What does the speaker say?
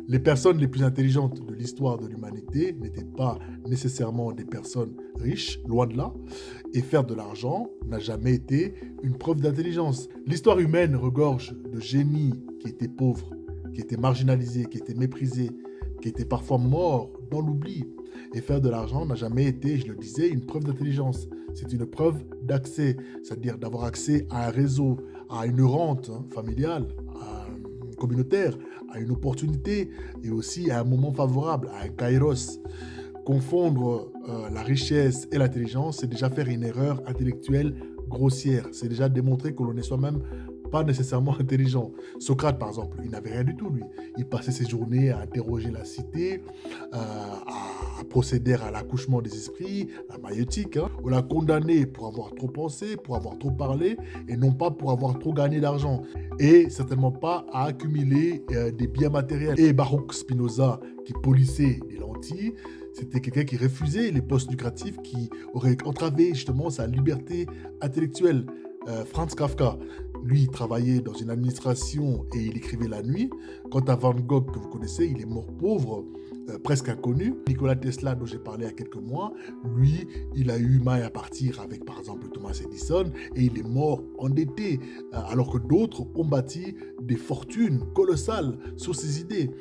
Les personnes les plus intelligentes de l'histoire de l'humanité n'étaient pas nécessairement des personnes riches, loin de là, et faire de l'argent n'a jamais été une preuve d'intelligence. L'histoire humaine regorge de génies qui étaient pauvres, qui étaient marginalisés, qui étaient méprisés, qui étaient parfois morts dans l'oubli. Et faire de l'argent n'a jamais été, je le disais, une preuve d'intelligence. C'est une preuve d'accès, c'est-à-dire d'avoir accès à un réseau, à une rente familiale, communautaire, à une opportunité et aussi à un moment favorable, à un kairos. Confondre la richesse et l'intelligence, c'est déjà faire une erreur intellectuelle grossière. C'est déjà démontrer que l'on est soi-même pas nécessairement intelligent. Socrate, par exemple, il n'avait rien du tout, lui. Il passait ses journées à interroger la cité, à procéder à l'accouchement des esprits, la maïeutique. Hein. On l'a condamné pour avoir trop pensé, pour avoir trop parlé, et non pas pour avoir trop gagné d'argent. Et certainement pas à accumuler des biens matériels. Et Baruch Spinoza, qui polissait les lentilles, c'était quelqu'un qui refusait les postes lucratifs, qui aurait entravé justement sa liberté intellectuelle. Franz Kafka, lui, il travaillait dans une administration et il écrivait la nuit. Quant à Van Gogh, que vous connaissez, il est mort pauvre, presque inconnu. Nikola Tesla, dont j'ai parlé il y a quelques mois, lui, il a eu maille à partir avec, par exemple, Thomas Edison et il est mort endetté, alors que d'autres ont bâti des fortunes colossales sur ses idées.